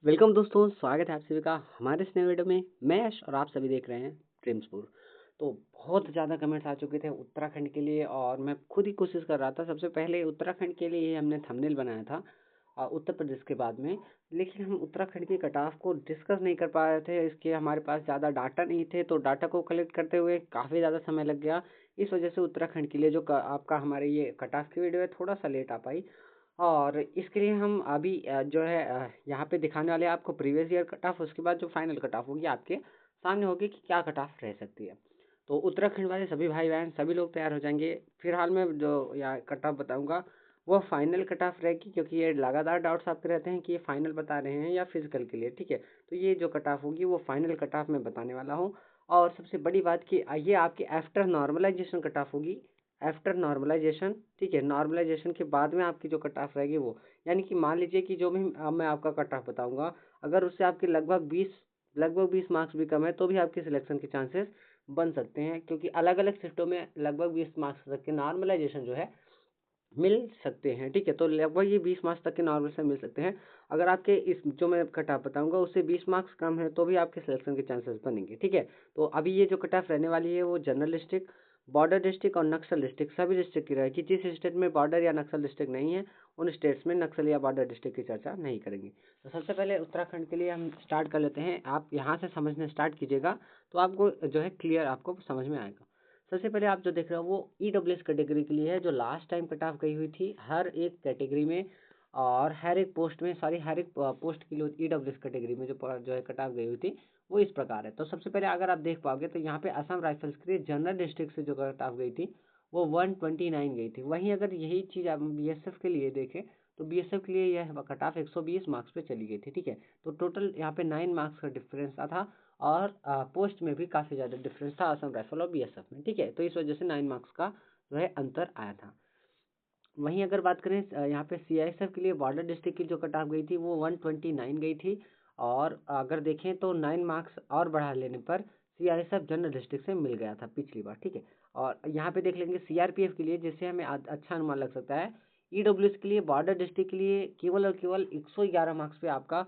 Welcome दोस्तों, स्वागत है आप सभी का हमारे इस नए वीडियो में। मैं यश और आप सभी देख रहे हैं ड्रीम्सपुर। तो बहुत ज़्यादा कमेंट्स आ चुके थे उत्तराखंड के लिए और मैं खुद ही कोशिश कर रहा था। सबसे पहले उत्तराखंड के लिए हमने थंबनेल बनाया था उत्तर प्रदेश के बाद में। लेकिन हम उत्तराखंड की कट ऑफ को डिस्कस नहीं कर पा रहे थे, इसके हमारे पास ज़्यादा डाटा नहीं थे, तो डाटा को कलेक्ट करते हुए काफ़ी ज़्यादा समय लग गया। इस वजह से उत्तराखंड के लिए जो आपका हमारे ये कट ऑफ की वीडियो है थोड़ा सा लेट आ पाई। और इसके लिए हम अभी जो है यहाँ पे दिखाने वाले हैं आपको प्रीवियस ईयर कट ऑफ। उसके बाद जो फाइनल कट ऑफ होगी आपके सामने होगी कि क्या कट ऑफ रह सकती है। तो उत्तराखंड वाले सभी भाई बहन सभी लोग तैयार हो जाएंगे। फिलहाल मैं जो यहाँ कट ऑफ बताऊंगा वो फाइनल कट ऑफ रहेगी, क्योंकि ये लगातार डाउट्स आपके रहते हैं कि ये फाइनल बता रहे हैं या फिजिकल के लिए। ठीक है, तो ये जो कट ऑफ होगी वो फाइनल कट ऑफ मैं बताने वाला हूँ। और सबसे बड़ी बात कि ये आपकी आफ्टर नॉर्मलाइजेशन कट ऑफ होगी। आफ्टर नॉर्मलाइजेशन, ठीक है, नॉर्मलाइजेशन के बाद में आपकी जो कट ऑफ रहेगी वो, यानी कि मान लीजिए कि जो भी मैं आपका कट ऑफ बताऊंगा, अगर उससे आपके लगभग बीस मार्क्स भी कम है तो भी आपके सिलेक्शन के चांसेस बन सकते हैं, क्योंकि अलग अलग शिफ्टों में लगभग 20 मार्क्स तक के नॉर्मलाइजेशन जो है मिल सकते हैं। ठीक है, तो लगभग ये 20 मार्क्स तक के नॉर्मल से मिल सकते हैं। अगर आपके इस जो मैं कट ऑफ बताऊंगा उससे 20 मार्क्स कम है तो भी आपके सिलेक्शन के चांसेस बनेंगे। ठीक है, तो अभी ये जो कट ऑफ रहने वाली है वो जनरल डिस्ट्रिक्ट, बॉर्डर डिस्ट्रिक्ट और नक्सल डिस्ट्रिक्ट सभी डिस्ट्रिक्ट की रहेगी। जिस स्टेट में बॉर्डर या नक्सल डिस्ट्रिक्ट नहीं है उन स्टेट्स में नक्सल या बॉर्डर डिस्ट्रिक्ट की चर्चा नहीं करेंगे। तो सबसे पहले उत्तराखंड के लिए हम स्टार्ट कर लेते हैं। आप यहाँ से समझने स्टार्ट कीजिएगा तो आपको जो है क्लियर आपको समझ में आएगा। सबसे पहले आप जो देख रहे हो वो ईडब्ल्यूएस कैटेगरी के लिए है, जो लास्ट टाइम कट ऑफ गई हुई थी हर एक कैटेगरी में और हर एक पोस्ट में, सॉरी हर एक पोस्ट के लिए ईडब्ल्यूएस कैटेगरी में जो है कट ऑफ गई हुई थी वो इस प्रकार है। तो सबसे पहले अगर आप देख पाओगे तो यहाँ पे असम राइफल्स के लिए जनरल डिस्ट्रिक्ट से जो कट ऑफ गई थी वो 129 गई थी। वहीं अगर यही चीज़ आप बीएसएफ के लिए देखें तो बीएसएफ के लिए यह कट ऑफ 120 मार्क्स पे चली गई थी। ठीक है, तो टोटल यहाँ पे 9 मार्क्स का डिफरेंस था और पोस्ट में भी काफ़ी ज़्यादा डिफरेंस था असम राइफल और बीएसएफ में। ठीक है, तो इस वजह से 9 मार्क्स का जो है अंतर आया था। वहीं अगर बात करें यहाँ पे सीआईएसएफ के लिए बॉर्डर डिस्ट्रिक्ट की जो कट ऑफ गई थी वो 129 गई थी। और अगर देखें तो 9 मार्क्स और बढ़ा लेने पर सीआईएसएफ जनरल डिस्ट्रिक्ट से मिल गया था पिछली बार। ठीक है, और यहाँ पे देख लेंगे सीआरपीएफ के लिए, जिससे हमें अच्छा अनुमान लग सकता है। ईडब्ल्यूएस के लिए बॉर्डर डिस्ट्रिक्ट के लिए केवल और केवल 111 मार्क्स पे आपका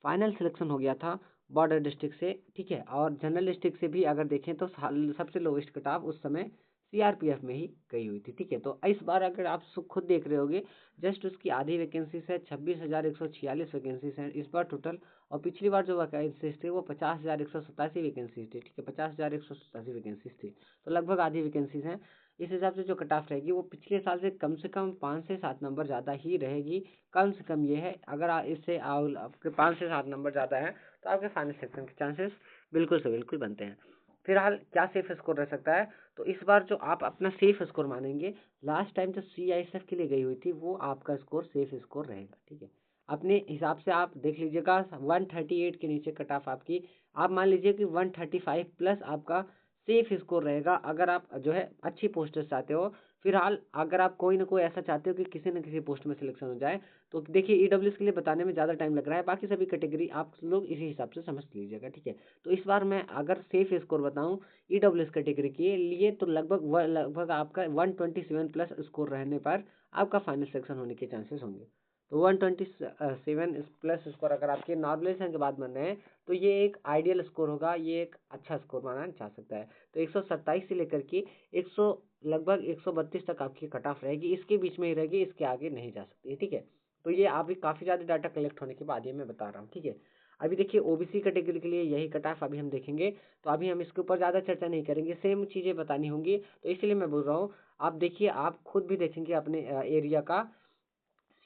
फाइनल सिलेक्शन हो गया था बॉर्डर डिस्ट्रिक्ट से। ठीक है, और जनरल डिस्ट्रिक्ट से भी अगर देखें तो सबसे लोवेस्ट कट ऑफ उस समय सीआरपीएफ में ही गई हुई थी। ठीक है, तो इस बार अगर आप खुद देख रहे होगे जस्ट उसकी आधी वैकेंसीज है, 26,146 वैकेंसीज हैं इस बार टोटल। और पिछली बार जो वैकेंसीज थी वो 50,187 वैकेंसीज थी। ठीक है, 50,187 वैकेंसीज थी, तो लगभग आधी वैकेंसीज हैं। इस हिसाब से जो कट ऑफ रहेगी वो पिछले साल से कम 5 से 7 नंबर ज़्यादा ही रहेगी। कम से कम ये है, अगर इससे आपके 5 से 7 नंबर ज़्यादा है तो आपके फाइनल सेक्शन के चांसेस बिल्कुल से बिल्कुल बनते हैं। फिलहाल क्या सेफ स्कोर रह सकता है, तो इस बार जो आप अपना सेफ स्कोर मानेंगे, लास्ट टाइम जो सीआईएसएफ के लिए गई हुई थी वो आपका स्कोर सेफ स्कोर रहेगा। ठीक है, अपने हिसाब से आप देख लीजिएगा 138 के नीचे कट ऑफ आपकी, आप मान लीजिए कि 135 प्लस आपका सेफ स्कोर रहेगा अगर आप जो है अच्छी पोस्टर्स चाहते हो। फिलहाल अगर आप कोई ना कोई ऐसा चाहते हो कि किसी न किसी पोस्ट में सिलेक्शन हो जाए, तो देखिए ईडब्ल्यूएस के लिए बताने में ज़्यादा टाइम लग रहा है, बाकी सभी कैटेगरी आप लोग इसी हिसाब से समझ लीजिएगा। ठीक है, तो इस बार मैं अगर सेफ स्कोर बताऊं ईडब्ल्यूएस कैटेगरी के लिए तो लगभग आपका 127 प्लस स्कोर रहने पर आपका फाइनल सिलेक्शन होने के चांसेस होंगे। तो 127 प्लस स्कोर अगर आपके नॉर्मलाइजेशन के बाद बन रहे हैं तो ये एक आइडियल स्कोर होगा, ये एक अच्छा स्कोर माना जा सकता है। तो 127 से लेकर के 100 लगभग 132 तक आपकी कट ऑफ रहेगी, इसके बीच में ही रहेगी, इसके आगे नहीं जा सकती है। ठीक है, तो ये अभी काफ़ी ज़्यादा डाटा कलेक्ट होने के बाद ये मैं बता रहा हूँ। ठीक है, अभी देखिए ओबीसी कैटेगरी के लिए यही कट ऑफ अभी हम देखेंगे, तो अभी हम इसके ऊपर ज़्यादा चर्चा नहीं करेंगे, सेम चीज़ें बतानी होंगी, तो इसलिए मैं बोल रहा हूँ। आप देखिए, आप खुद भी देखेंगे अपने एरिया का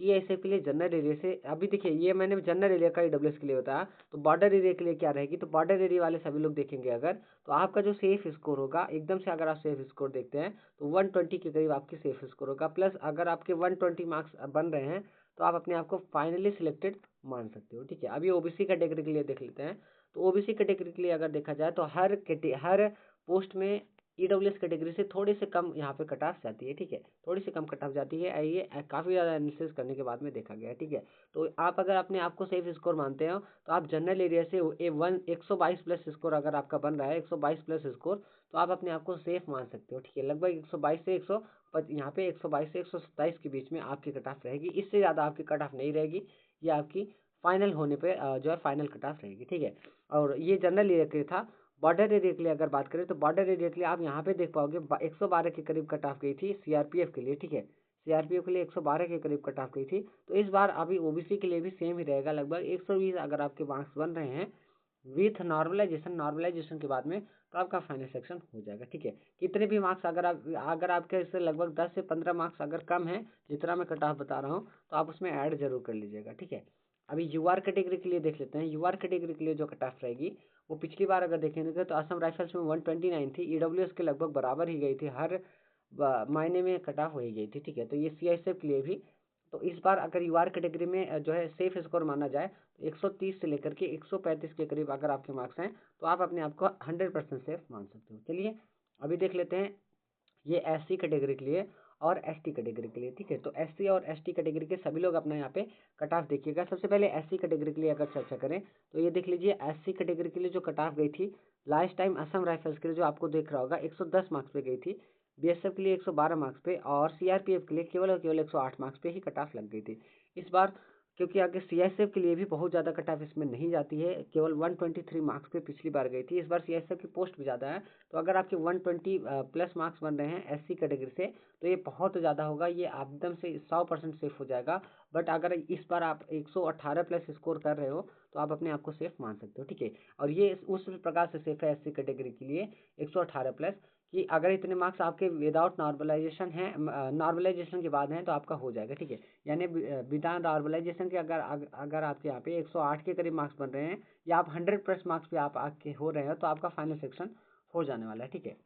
सीआईएसएफ के लिए जनरल एरिया से। अभी देखिए ये मैंने जनरल एरिया का ईडब्ल्यूएस के लिए बताया, तो बॉर्डर एरिया के लिए क्या रहेगी, तो बॉर्डर एरिया वाले सभी लोग देखेंगे अगर, तो आपका जो सेफ स्कोर होगा एकदम से, अगर आप सेफ स्कोर देखते हैं तो 120 के करीब आपकी सेफ स्कोर होगा। प्लस अगर आपके 120 मार्क्स बन रहे हैं तो आप अपने आप को फाइनली सिलेक्टेड मान सकते हो। ठीक है, अभी ओबीसी कैटेगरी के लिए देख लेते हैं। तो ओबीसी कैटेगरी के लिए अगर देखा जाए तो हर पोस्ट में ईडब्ल्यूएस कैटेगरी से थोड़ी से कम यहाँ पे कट ऑफ जाती है। ठीक है, थोड़ी सी कम कट ऑफ जाती है, ये काफ़ी ज़्यादा एनालिसिस करने के बाद में देखा गया है। ठीक है, तो आप अगर अपने आप को सेफ स्कोर मानते हो तो आप जनरल एरिया से 122 प्लस स्कोर अगर आपका बन रहा है, 122 प्लस स्कोर, तो आप अपने आप को सेफ मान सकते हो। ठीक है, लगभग 122 से 100 यहाँ पे 122 से 127 के बीच में आपकी कट ऑफ रहेगी, इससे ज़्यादा आपकी कट ऑफ नहीं रहेगी, ये आपकी फाइनल होने पे जो है फाइनल कट ऑफ रहेगी, ठीक है। और ये जनरल एरिया के लिए था। बॉर्डर एरिया के लिए अगर बात करें तो बॉर्डर एरिया के लिए आप यहाँ पे देख पाओगे 112 के करीब कट ऑफ गई थी सीआरपीएफ के लिए, ठीक है। सीआरपीएफ के लिए 112 के करीब कट ऑफ गई थी। तो इस बार अभी ओबीसी के लिए भी सेम ही रहेगा, लगभग 120 अगर आपके मार्क्स बन रहे हैं विथ नॉर्मलाइजेशन के बाद में, तो आपका फाइनल सेक्शन हो जाएगा, ठीक है। कितने भी मार्क्स अगर आपके इससे लगभग 10 से 15 मार्क्स अगर कम है, जितना मैं कट ऑफ बता रहा हूँ, तो आप उसमें ऐड जरूर कर लीजिएगा, ठीक है। अभी यूआर कैटेगरी के लिए देख लेते हैं। यूआर कैटेगरी के लिए जो कट ऑफ रहेगी वो पिछली बार अगर देखेंगे तो असम राइफल्स में 129 थी, ईडब्ल्यूएस के लगभग बराबर ही गई थी, हर महीने में कट ऑफ हो ही गई थी, ठीक है। तो ये सीआईएसएफ के लिए भी, तो इस बार अगर यूआर कैटेगरी में जो है सेफ स्कोर माना जाए तो 130 से लेकर के 135 के करीब अगर आपके मार्क्स हैं, तो आप अपने आप को 100% सेफ मान सकते हो। चलिए अभी देख लेते हैं ये एससी कैटेगरी के लिए और एसटी कैटेगरी के लिए, ठीक है। तो एससी और एसटी कैटेगरी के सभी लोग अपना यहाँ पे कट ऑफ देखिएगा। सबसे पहले एससी कैटेगरी के लिए अगर चर्चा करें तो ये देख लीजिए, एससी कैटेगरी के लिए जो कट ऑफ गई थी लास्ट टाइम असम राइफल्स के लिए, जो आपको देख रहा होगा 110 मार्क्स पे गई थी, बीएसएफ के लिए 112 मार्क्स पे, और सीआरपीएफ के लिए केवल और केवल 108 मार्क्स पे ही कट ऑफ लग गई थी। इस बार क्योंकि आगे सीआईएसएफ के लिए भी बहुत ज़्यादा कट ऑफ इसमें नहीं जाती है, केवल 123 मार्क्स पे पिछली बार गई थी, इस बार सीआईएसएफ की पोस्ट भी ज़्यादा है। तो अगर आपके 120 प्लस मार्क्स बन रहे हैं एससी कैटेगरी से, तो ये बहुत ज़्यादा होगा, ये आप एकदम से 100% सेफ हो जाएगा। बट अगर इस बार आप 118 प्लस स्कोर कर रहे हो, तो आप अपने आप को सेफ मान सकते हो, ठीक है। और ये उस प्रकार से सेफ है एससी कैटेगरी के लिए 118 प्लस, कि अगर इतने मार्क्स आपके विदाउट नॉर्मलाइजेशन है, नॉर्मलाइजेशन के बाद हैं, तो आपका हो जाएगा, ठीक है। यानी बिना नॉर्मलाइजेशन के अगर आपके यहाँ पे 108 के करीब मार्क्स बन रहे हैं, या आप 100 प्लस मार्क्स पे आप आके हो रहे हो, तो आपका फाइनल सेक्शन हो जाने वाला है, ठीक है।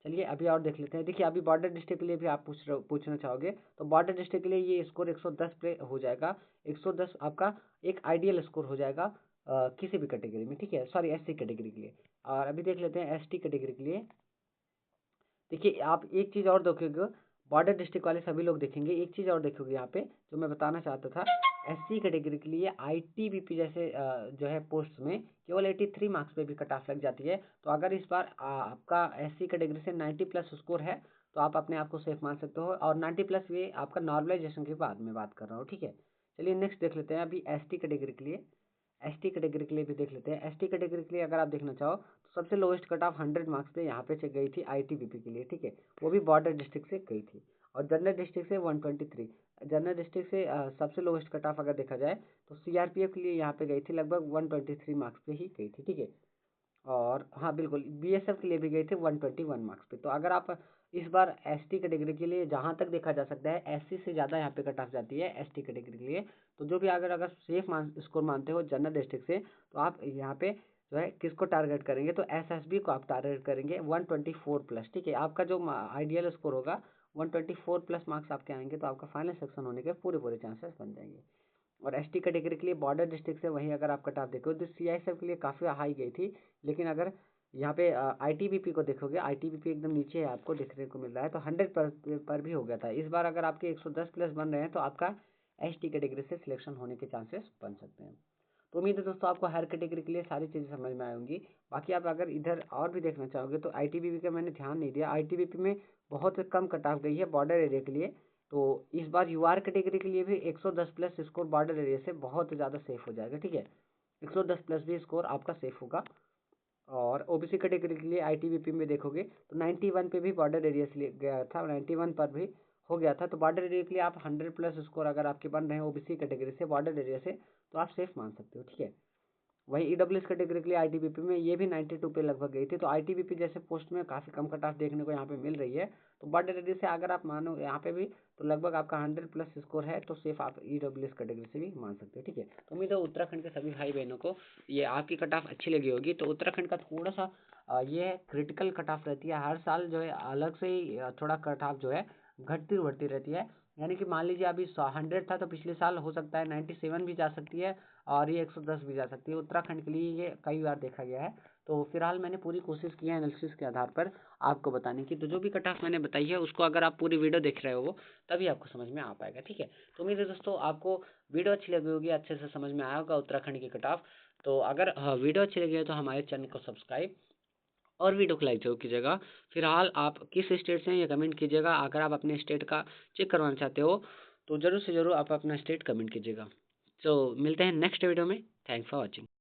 चलिए अभी और देख लेते हैं। देखिए अभी बॉर्डर डिस्ट्रिक्ट के लिए भी आप पूछना चाहोगे, तो बॉर्डर डिस्ट्रिक्ट के लिए ये स्कोर 110 पे हो जाएगा। 110 आपका एक आइडियल स्कोर हो जाएगा किसी भी कैटेगरी में, ठीक है, सॉरी एससी कैटेगरी के लिए। और अभी देख लेते हैं एसटी कैटेगरी के लिए। देखिए आप एक चीज़ और देखोगे, बॉर्डर डिस्ट्रिक्ट वाले सभी लोग देखेंगे, एक चीज़ और देखोगे यहाँ पे जो मैं बताना चाहता था, एससी कैटेगरी के लिए आईटीबीपी जैसे जो है पोस्ट में केवल 83 मार्क्स पे भी कट ऑफ लग जाती है। तो अगर इस बार आपका एससी कैटेगरी से 90 प्लस स्कोर है, तो आप अपने आप को सेफ मान सकते हो। और 90 प्लस ये आपका नॉर्मलाइजेशन के बाद में बात कर रहा हूँ, ठीक है। चलिए नेक्स्ट देख लेते हैं अभी एसटी कैटेगरी के लिए। एसटी कैटेगरी के लिए भी देख लेते हैं। एसटी कैटेगरी के लिए अगर आप देखना चाहो तो सबसे लोएस्ट कट ऑफ 100 मार्क्स पे यहाँ पे से गई थी आईटीबीपी के लिए, ठीक है। वो भी बॉर्डर डिस्ट्रिक्ट से गई थी। और जनरल डिस्ट्रिक्ट से 123, जनरल डिस्ट्रिक्ट से सबसे लोएस्ट कट ऑफ अगर देखा जाए तो सीआरपीएफ के लिए यहाँ पे गई थी लगभग 123 मार्क्स पे ही गई थी, ठीक है। और हाँ बिल्कुल बीएसएफ के लिए भी गए थे 121 मार्क्स पे। तो अगर आप इस बार एसटी कैटेगरी के लिए जहाँ तक देखा जा सकता है एससी से ज़्यादा यहाँ पे कट ऑफ जाती है एसटी कैटेगरी के लिए। तो जो भी अगर अगर सेफ स्कोर मानते हो जनरल डिस्ट्रिक्ट से, तो आप यहाँ पे जो है किसको टारगेट करेंगे, तो एसएसबी को आप टारगेट करेंगे 124 प्लस, ठीक है। आपका जो आइडियल स्कोर होगा 124 प्लस मार्क्स आपके आएंगे, तो आपका फाइनल सेक्शन होने के पूरे पूरे चांसेस बन जाएंगे। और एसटी कैटेगरी के लिए बॉर्डर डिस्ट्रिक्ट से वहीं अगर आप कट ऑफ देखो तो सीआईएसएफ के लिए काफ़ी हाई गई थी। लेकिन अगर यहाँ पे आईटीबीपी को देखोगे, आईटीबीपी एकदम नीचे है आपको देखने को मिल रहा है, तो 100 पर भी हो गया था। इस बार अगर आपके 110 प्लस बन रहे हैं, तो आपका एसटी कैटेगरी से सिलेक्शन होने के चांसेस बन सकते हैं। तो उम्मीद है दोस्तों आपको हर कैटेगरी के लिए सारी चीज़ें समझ में आएंगी। बाकी आप अगर इधर और भी देखना चाहोगे तो आईटीबीपी का मैंने ध्यान नहीं दिया, आईटीबीपी में बहुत कम कट ऑफ गई है बॉर्डर एरिया के लिए। तो इस बार यूआर कैटेगरी के लिए भी 110 प्लस स्कोर बॉर्डर एरिया से बहुत ज़्यादा सेफ हो जाएगा, ठीक है। 110 प्लस भी स्कोर आपका सेफ होगा। और ओबीसी कैटेगरी के लिए आईटीबीपी में देखोगे तो 91 पे भी बॉर्डर एरिया से गया था, 91 पर भी हो गया था। तो बॉर्डर एरिया के लिए आप 100 प्लस स्कोर अगर आपके बन रहे हैं ओबीसी कैटेगरी से बॉर्डर एरिया से, तो आप सेफ मान सकते हो, ठीक है। वहीं ईडब्ल्यूएस कैटेगरी के लिए आईटीबीपी में ये भी 92 पे लगभग गई थी। तो आईटीबीपी जैसे पोस्ट में काफ़ी कम कट ऑफ देखने को यहाँ पे मिल रही है। तो बॉर्डर एरिया से अगर आप मानो यहाँ पे भी, तो लगभग आपका 100 प्लस स्कोर है, तो सेफ आप ईडब्ल्यूएस कैटेगरी से भी मान सकते हो, ठीक है। तो उम्मीद है उत्तराखंड के सभी भाई बहनों को ये आपकी कट ऑफ अच्छी लगी होगी। तो उत्तराखंड का थोड़ा सा ये क्रिटिकल कट ऑफ रहती है, हर साल जो है अलग से ही थोड़ा कट ऑफ जो है घटती बढ़ती रहती है। यानी कि मान लीजिए अभी 100 था, तो पिछले साल हो सकता है 97 भी जा सकती है, और ये 110 भी जा सकती है। उत्तराखंड के लिए ये कई बार देखा गया है। तो फिलहाल मैंने पूरी कोशिश की है एनालिसिस के आधार पर आपको बताने की। तो जो भी कट ऑफ मैंने बताई है उसको अगर आप पूरी वीडियो देख रहे हो तभी आपको समझ में आ पाएगा, ठीक है। तो उम्मीद है दोस्तों आपको वीडियो अच्छी लगी होगी, अच्छे से समझ में आया होगा उत्तराखंड की कट ऑफ। तो अगर वीडियो अच्छी लगी है तो हमारे चैनल को सब्सक्राइब और वीडियो को लाइक जरूर कीजिएगा। फिलहाल आप किस स्टेट से हैं ये कमेंट कीजिएगा। अगर आप अपने स्टेट का चेक करवाना चाहते हो तो ज़रूर से ज़रूर आप अपना स्टेट कमेंट कीजिएगा। सो मिलते हैं नेक्स्ट वीडियो में। Thanks for watching.